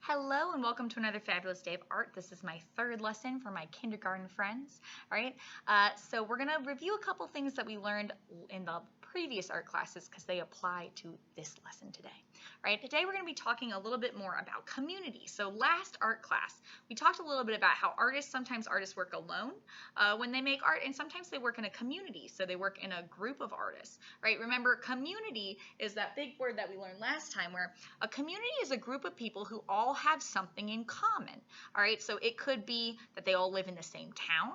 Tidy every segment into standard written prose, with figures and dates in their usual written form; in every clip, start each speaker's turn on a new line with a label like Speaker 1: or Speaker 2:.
Speaker 1: Hello and welcome to another fabulous day of art. This is my third lesson for my kindergarten friends. All right, so we're going to review a couple things that we learned in the previous art classes because they apply to this lesson today. All right, today we're going to be talking a little bit more about community. So last art class, we talked a little bit about how sometimes artists work alone when they make art, and sometimes they work in a community. So they work in a group of artists, right? Remember, community is that big word that we learned last time, where a community is a group of people who all have something in common. All right, so it could be that they all live in the same town,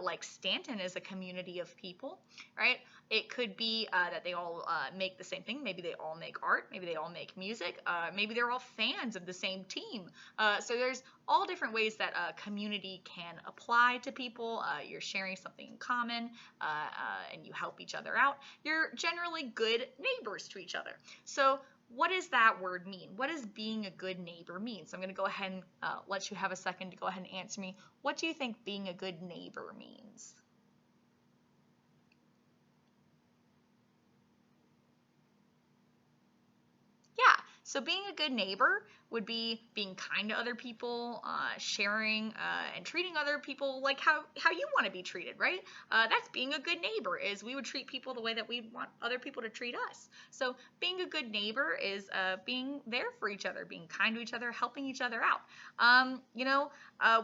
Speaker 1: like Stanton is a community of people, right? It could be that they all make the same thing. Maybe they all make art. Maybe they all make music. Maybe they're all fans of the same team. So there's all different ways that community can apply to people. You're sharing something in common and you help each other out. You're generally good neighbors to each other. So what does that word mean? What does being a good neighbor mean? So I'm going to go ahead and let you have a second to go ahead and answer me. What do you think being a good neighbor means? Yeah, so being a good neighbor would be being kind to other people, sharing and treating other people like how you want to be treated, right? That's being a good neighbor, is we would treat people the way that we want other people to treat us. So being a good neighbor is being there for each other, being kind to each other, helping each other out.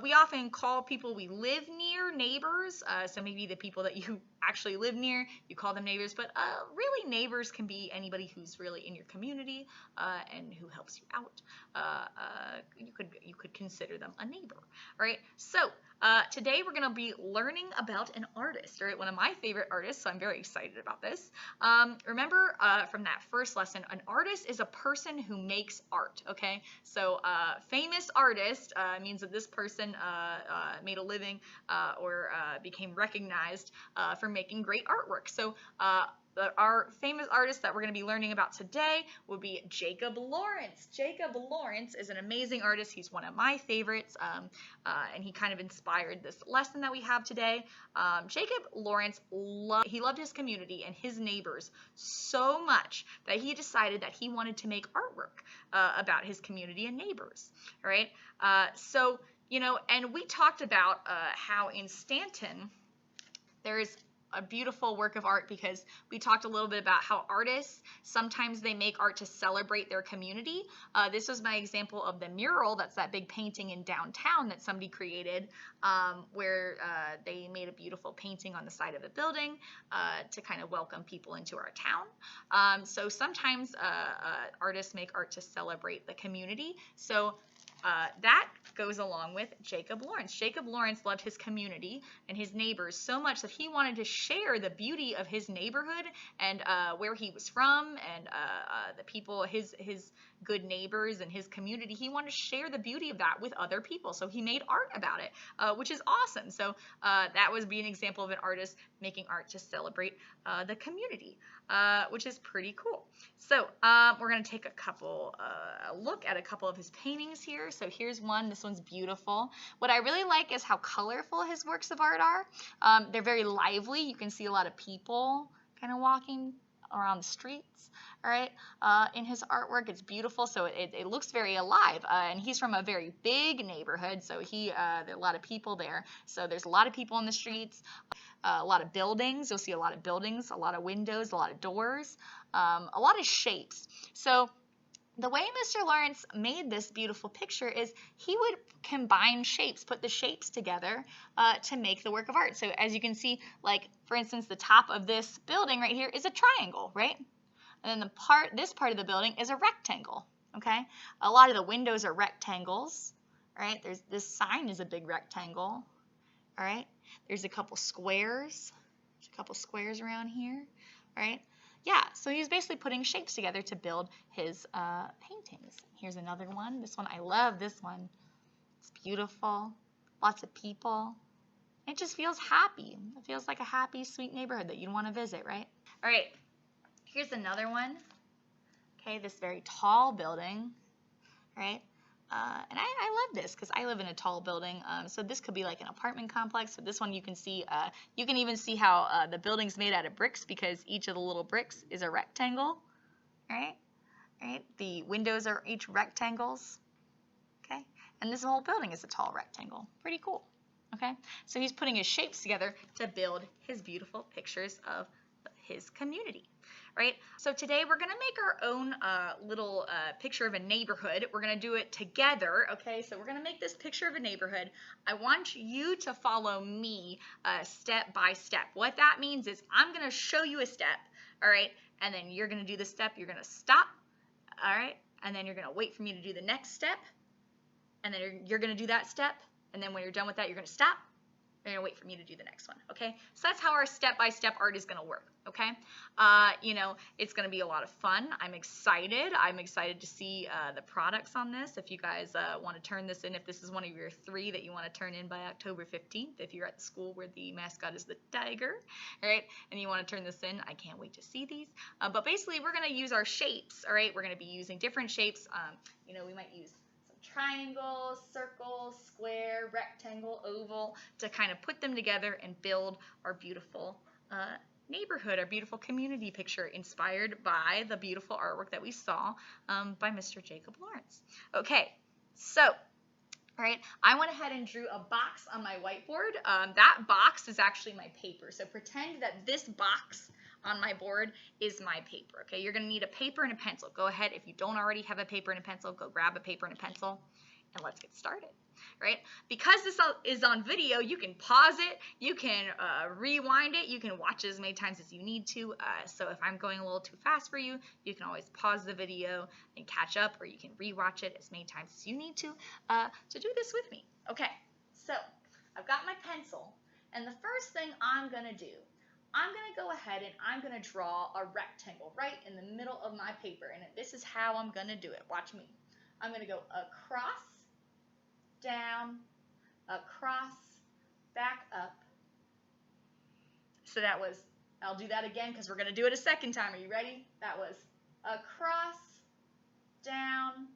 Speaker 1: We often call people we live near neighbors, so maybe the people that you actually live near, you call them neighbors, but really neighbors can be anybody who's really in your community and who helps you out. You could consider them a neighbor. All right, so today we're going to be learning about an artist, right? One of my favorite artists, so I'm very excited about this. Remember from that first lesson, an artist is a person who makes art, okay? So famous artist means that this person made a living or became recognized for making great artwork. So our famous artist that we're going to be learning about today would be Jacob Lawrence. Jacob Lawrence is an amazing artist. He's one of my favorites, and he kind of inspired this lesson that we have today. Jacob Lawrence, he loved his community and his neighbors so much that he decided that he wanted to make artwork about his community and neighbors, all right? And we talked about how in Stanton, there's a beautiful work of art because we talked a little bit about how artists, sometimes they make art to celebrate their community. This was my example of the mural. That's that big painting in downtown that somebody created where they made a beautiful painting on the side of a building to kind of welcome people into our town. So sometimes artists make art to celebrate the community. So that goes along with Jacob Lawrence. Jacob Lawrence loved his community and his neighbors so much that he wanted to share the beauty of his neighborhood and where he was from and the people, his good neighbors and his community. He wanted to share the beauty of that with other people. So he made art about it, which is awesome. So that would be an example of an artist making art to celebrate the community, which is pretty cool. So we're going to take a look at a couple of his paintings here. So here's one. This one's beautiful. What I really like is how colorful his works of art are. They're very lively. You can see a lot of people kind of walking around the streets, all right? In his artwork, it's beautiful, so it looks very alive. And he's from a very big neighborhood, so there are a lot of people there. So there's a lot of people in the streets, a lot of buildings. You'll see a lot of buildings, a lot of windows, a lot of doors, a lot of shapes. So the way Mr. Lawrence made this beautiful picture is he would combine shapes, put the shapes together to make the work of art. So as you can see, like for instance, the top of this building right here is a triangle, right? And then this part of the building is a rectangle, okay? A lot of the windows are rectangles, right? This sign is a big rectangle, all right? There's a couple squares. There's a couple squares around here, right? Yeah, so he's basically putting shapes together to build his paintings. Here's another one. This one, I love this one. It's beautiful. Lots of people. It just feels happy. It feels like a happy, sweet neighborhood that you'd want to visit, right? All right, here's another one. Okay, this very tall building, right? And I love this because I live in a tall building, so this could be like an apartment complex. So this one you can see, you can even see how the building's made out of bricks because each of the little bricks is a rectangle, right? The windows are each rectangles. and this whole building is a tall rectangle. Pretty cool. Okay, so he's putting his shapes together to build his beautiful pictures of his community, right? So today we're gonna make our own little picture of a neighborhood. We're gonna do it together, okay? So we're gonna make this picture of a neighborhood. I want you to follow me step by step. What that means is I'm gonna show you a step, all right? And then you're gonna do the step, you're gonna stop, all right? And then you're gonna wait for me to do the next step, and then you're gonna do that step, and then when you're done with that, you're gonna stop, and you're gonna wait for me to do the next one, okay? So that's how our step-by-step art is gonna work, okay? You know, it's gonna be a lot of fun. I'm excited. I'm excited to see the products on this. If you guys wanna turn this in, if this is one of your 3 that you wanna turn in by October 15th, if you're at the school where the mascot is the tiger, all right, and you wanna turn this in, I can't wait to see these. But basically, we're gonna use our shapes, all right? We're gonna be using different shapes. You know, we might use triangle, circle, square, rectangle, oval, to kind of put them together and build our beautiful neighborhood, our beautiful community picture inspired by the beautiful artwork that we saw by Mr. Jacob Lawrence. Okay, so, all right, I went ahead and drew a box on my whiteboard. That box is actually my paper, so pretend that this box on my board is my paper, okay? You're gonna need a paper and a pencil. Go ahead, if you don't already have a paper and a pencil, go grab a paper and a pencil, and let's get started, right? Because this is on video, you can pause it, you can rewind it, you can watch it as many times as you need to. So if I'm going a little too fast for you, you can always pause the video and catch up, or you can rewatch it as many times as you need to do this with me. Okay, so I've got my pencil, and the first thing I'm gonna do, I'm going to go ahead and I'm going to draw a rectangle right in the middle of my paper, and this is how I'm going to do it. Watch me. I'm going to go across, down, across, back up. So that was, I'll do that again because we're going to do it a second time. Are you ready? That was across, down,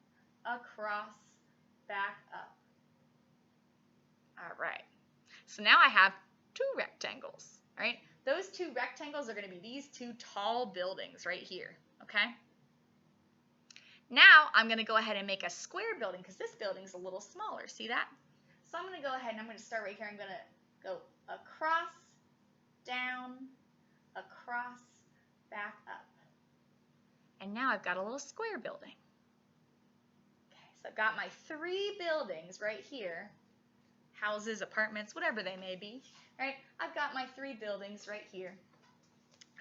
Speaker 1: across, back up. All right. So now I have 2 rectangles, right? Those 2 rectangles are going to be these 2 tall buildings right here, okay? Now I'm going to go ahead and make a square building because this building is a little smaller. See that? So I'm going to go ahead and I'm going to start right here. I'm going to go across, down, across, back up. And now I've got a little square building. Okay, so I've got my 3 buildings right here. Houses, apartments, whatever they may be, right? I've got my 3 buildings right here.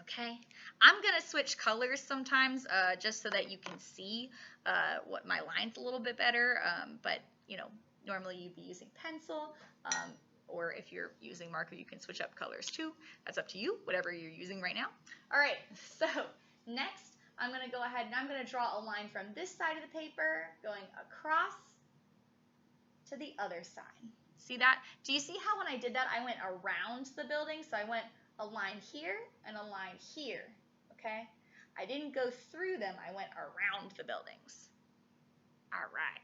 Speaker 1: Okay, I'm gonna switch colors sometimes just so that you can see what my line's a little bit better. But you know, normally you'd be using pencil, or if you're using marker, you can switch up colors too. That's up to you, whatever you're using right now. All right, so next I'm gonna go ahead and I'm gonna draw a line from this side of the paper going across to the other side. See that? Do you see how when I did that, I went around the building? So I went a line here and a line here, okay? I didn't go through them, I went around the buildings. All right.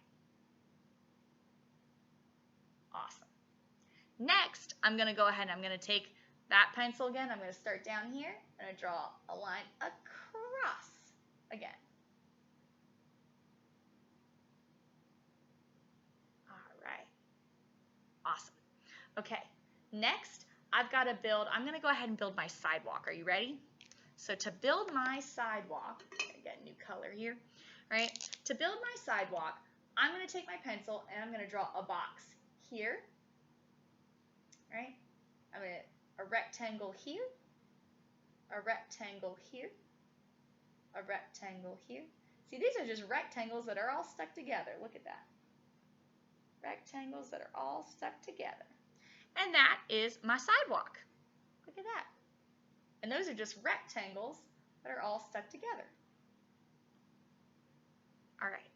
Speaker 1: Awesome. Next, I'm gonna go ahead and I'm gonna take that pencil again, I'm gonna start down here, I'm gonna draw a line across again. Awesome. Okay, next I've got to build, I'm going to go ahead and build my sidewalk. Are you ready? So to build my sidewalk, I get a new color here, right? To build my sidewalk, I'm going to take my pencil and I'm going to draw a box here, right? I'm going to, a rectangle here, a rectangle here, a rectangle here. See, these are just rectangles that are all stuck together. Look at that. Rectangles that are all stuck together. And that is my sidewalk. Look at that. And those are just rectangles that are all stuck together. All right.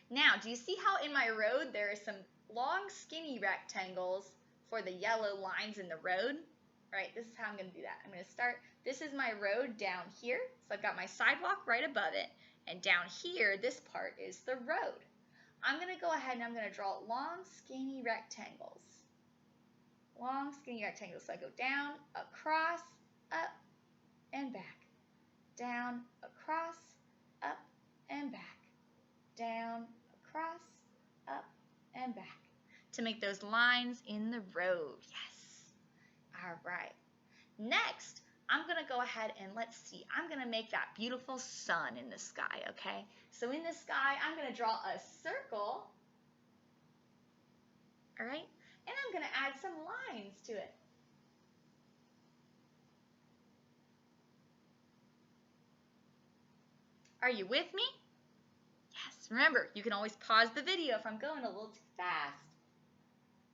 Speaker 1: Now, do you see how in my road there are some long skinny rectangles for the yellow lines in the road? All right, this is how I'm going to do that. I'm going to start, this is my road down here. So I've got my sidewalk right above it. And down here, this part is the road. I'm going to go ahead and I'm going to draw long, skinny rectangles. Long, skinny rectangles. So I go down, across, up, and back. Down, across, up, and back. Down, across, up, to make those lines in the road. Yes. All right. Next, I'm going to go ahead and let's see. I'm going to make that beautiful sun in the sky, okay? So in the sky, I'm going to draw a circle. All right? And I'm going to add some lines to it. Are you with me? Yes. Remember, you can always pause the video if I'm going a little too fast.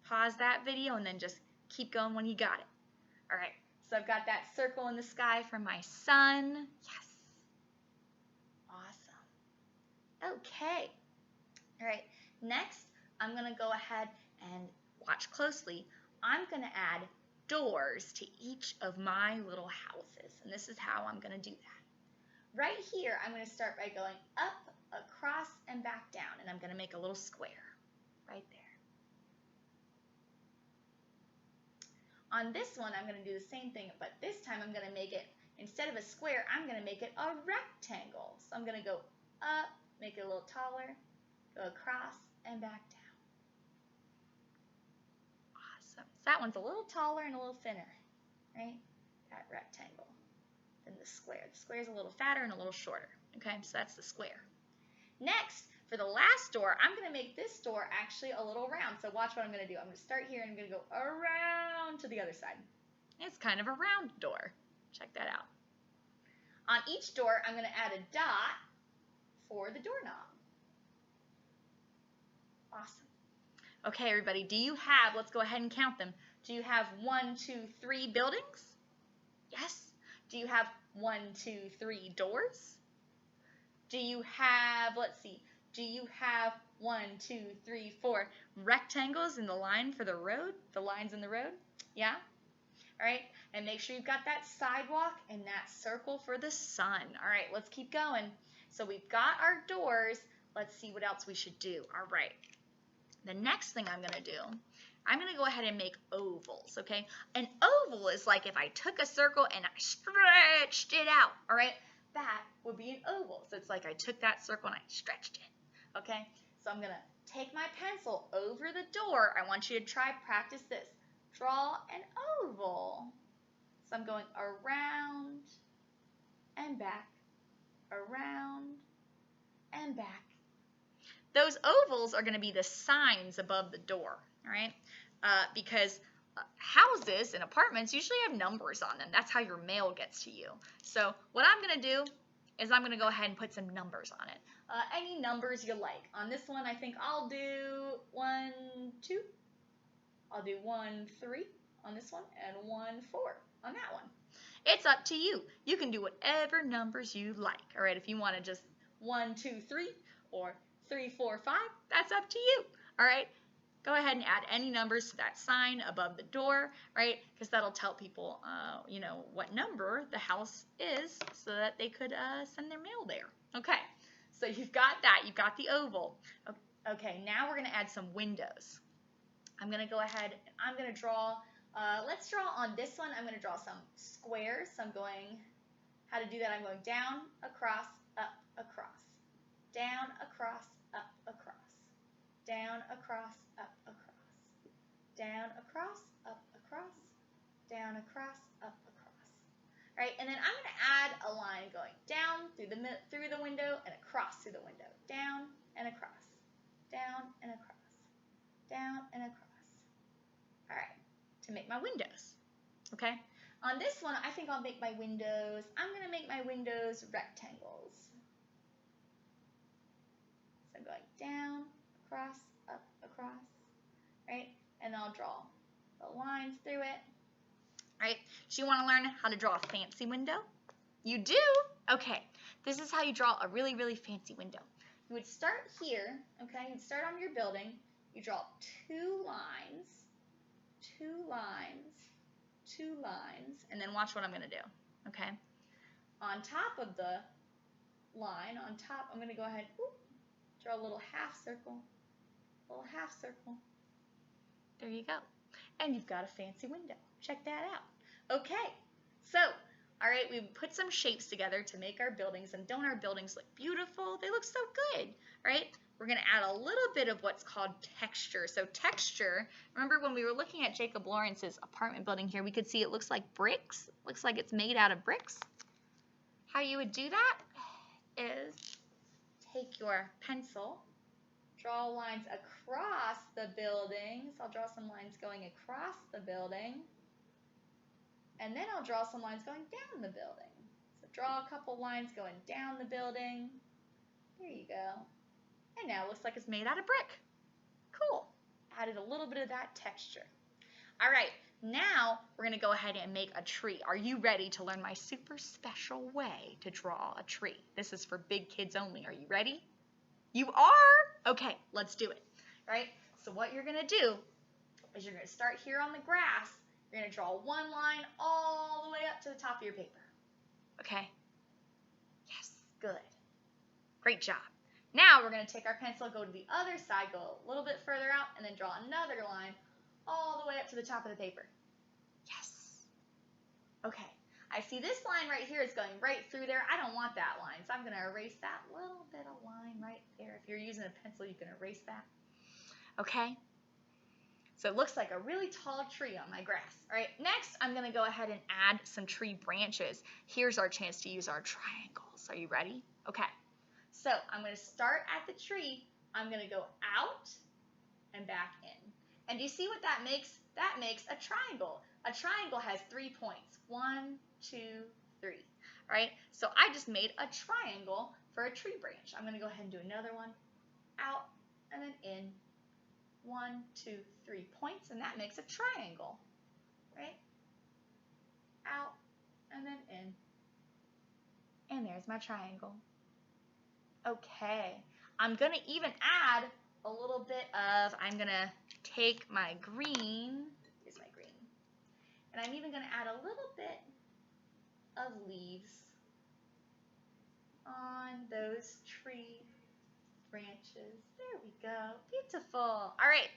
Speaker 1: Pause that video and then just keep going when you got it. All right. So I've got that circle in the sky for my sun. Yes. Awesome. Okay. All right. Next, I'm going to go ahead and watch closely. I'm going to add doors to each of my little houses. And this is how I'm going to do that. Right here, I'm going to start by going up, across, and back down. And I'm going to make a little square right there. On this one, I'm going to do the same thing, but this time I'm going to make it, instead of a square, I'm going to make it a rectangle. So I'm going to go up, make it a little taller, go across, and back down. Awesome. So that one's a little taller and a little thinner, right? That rectangle than the square. The square is a little fatter and a little shorter. Okay, so that's the square. Next, for the last door, I'm going to make this door actually a little round. So watch what I'm going to do. I'm going to start here and I'm going to go around to the other side. It's kind of a round door. Check that out. On each door, I'm going to add a dot for the doorknob. Awesome. Okay, everybody, do you have, let's go ahead and count them. Do you have 1, 2, 3 buildings? Yes. Do you have 1, 2, 3 doors? Do you have, let's see, do you have 1, 2, 3, 4 rectangles in the line for the road? The lines in the road? Yeah? All right, and make sure you've got that sidewalk and that circle for the sun. All right, let's keep going. So we've got our doors. Let's see what else we should do. All right, the next thing I'm going to do, I'm going to go ahead and make ovals, okay? An oval is like if I took a circle and I stretched it out, all right? That would be an oval. So it's like I took that circle and I stretched it, okay? So I'm going to take my pencil over the door. I want you to practice this. Draw an oval. So I'm going around and back, around and back. Those ovals are going to be the signs above the door, all right? Because houses and apartments usually have numbers on them. That's how your mail gets to you. So what I'm going to do is I'm going to go ahead and put some numbers on it. Any numbers you like. On this one, I think I'll do 1, 2. I'll do 1, 3 on this one and 1, 4 on that one. It's up to you. You can do whatever numbers you like. All right, if you want to just 1, 2, 3 or 3, 4, 5, that's up to you. All right, go ahead and add any numbers to that sign above the door, right? Because that'll tell people, you know, what number the house is so that they could send their mail there. Okay, so you've got that. You've got the oval. Okay, now we're going to add some windows. I'm going to go ahead and I'm going to draw, let's draw on this one, I'm going to draw some squares. So I'm going, how to do that, I'm going down, across, up, across. Down, across, up, across. Down, across, up, across. Down, across, up, across. Down, across, up, across. All right, and then I'm going to add a line going down through the window and across through the window. Down and across. Down and across. Down and across. All right, to make my windows, okay? On this one, I think I'll make my windows, I'm going to make my windows rectangles. So I'm going down, across, up, across, right? And then I'll draw the lines through it, right? Do you want to learn how to draw a fancy window? You do? Okay, this is how you draw a really, really fancy window. You would start here, okay? You'd start on your building. You draw 2 lines, 2 lines, 2 lines, and then watch what I'm going to do, okay? On top of the line, on top, I'm going to go ahead, draw a little half circle, There you go. And you've got a fancy window. Check that out. Okay, so, all right, we put some shapes together to make our buildings, and don't our buildings look beautiful? They look so good, right? we're going to add a little bit of what's called texture. So texture, remember when we were looking at Jacob Lawrence's apartment building here, we could see it looks like bricks. Looks like it's made out of bricks. How you would do that is take your pencil, draw lines across the building. So I'll draw some lines going across the building. And then I'll draw some lines going down the building. So draw a couple lines going down the building. There you go. And now it looks like it's made out of brick. Cool. Added a little bit of that texture. All right, now we're going to go ahead and make a tree. Are you ready to learn my super special way to draw a tree? This is for big kids only. Are you ready? You are? Okay, let's do it. All right, so what you're going to do is you're going to start here on the grass. You're going to draw one line all the way up to the top of your paper. Okay? Yes, good. Great job. Now we're going to take our pencil, go to the other side, go a little bit further out, and then draw another line all the way up to the top of the paper. Yes. Okay. I see this line right here is going right through there. I don't want that line, so I'm going to erase that little bit of line right there. If you're using a pencil, you can erase that. Okay? So it looks like a really tall tree on my grass. All right, next I'm going to go ahead and add some tree branches. Here's our chance to use our triangles. Are you ready? Okay. So I'm going to start at the tree. I'm going to go out and back in. And do you see what that makes? That makes a triangle. A triangle has 3 points. 1, 2, 3. All right? So I just made a triangle for a tree branch. I'm going to go ahead and do another one. Out and then in. 1, 2, 3 points, and that makes a triangle. Right? Out and then in. And there's my triangle. Okay, I'm going to even add a little bit of, I'm going to take my green, here's my green, and I'm even going to add a little bit of leaves on those tree branches. There we go, beautiful. All right,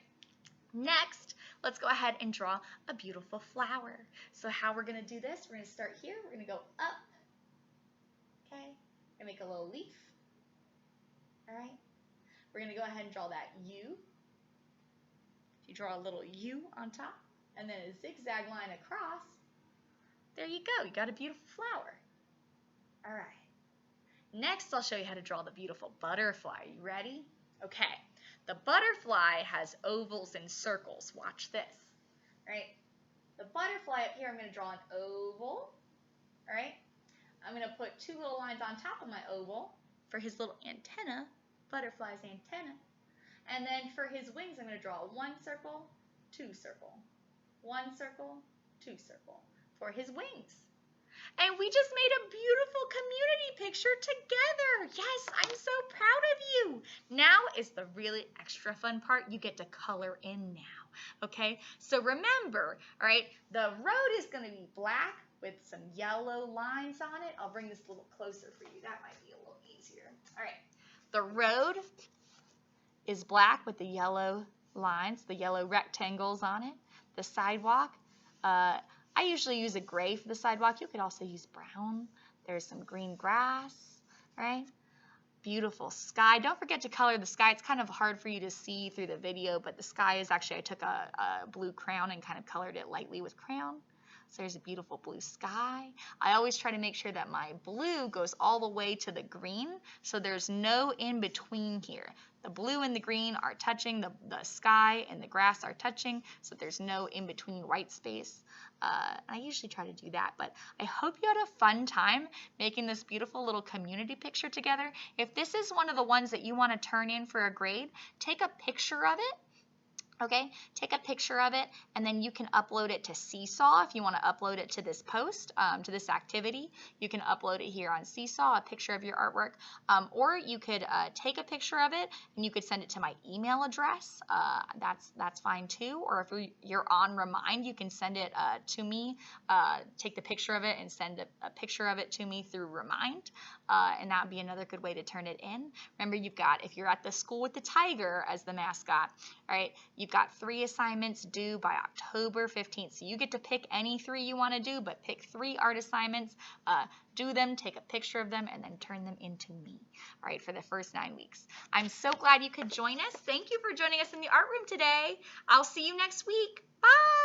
Speaker 1: next, let's go ahead and draw a beautiful flower. So how we're going to do this, we're going to start here, we're going to go up, okay, and make a little leaf. All right, we're going to go ahead and draw that U. You draw a little U on top, and then a zigzag line across. There you go. You got a beautiful flower. All right. Next, I'll show you how to draw the beautiful butterfly. You ready? Okay. The butterfly has ovals and circles. Watch this. All right. The butterfly up here, I'm going to draw an oval. All right. I'm going to put 2 little lines on top of my oval for his little antenna, butterfly's antenna. And then for his wings, I'm going to draw 1 circle, 2 circle, 1 circle, 2 circle for his wings. And we just made a beautiful community picture together. Yes, I'm so proud of you. Now is the really extra fun part. You get to color in now, okay? So remember, all right, the road is going to be black with some yellow lines on it. I'll bring this a little closer for you. That might be a little easier. All right, the road is black with the yellow lines, the yellow rectangles on it. The sidewalk, I usually use a gray for the sidewalk. You could also use brown. There's some green grass, right? Beautiful sky. Don't forget to color the sky. It's kind of hard for you to see through the video, but the sky is actually, I took a blue crayon and kind of colored it lightly with crayon. So there's a beautiful blue sky. I always try to make sure that my blue goes all the way to the green, so there's no in between here. The blue and the green are touching, the sky and the grass are touching, so there's no in between white space. I usually try to do that, but I hope you had a fun time making this beautiful little community picture together. If this is one of the ones that you want to turn in for a grade, take a picture of it. Okay, take a picture of it, and then you can upload it to Seesaw if you want to upload it to this post, to this activity. You can upload it here on Seesaw, a picture of your artwork, or you could take a picture of it and you could send it to my email address. That's fine too. Or if you're on Remind, you can send it to me. Take the picture of it and send a picture of it to me through Remind, and that would be another good way to turn it in. Remember, you've got, if you're at the school with the tiger as the mascot, all right, you You've got 3 assignments due by October 15th. So you get to pick any 3 you want to do, but pick 3 art assignments, do them, take a picture of them, and then turn them into me, all right, for the first 9 weeks. I'm so glad you could join us. Thank you for joining us in the art room today. I'll see you next week. Bye.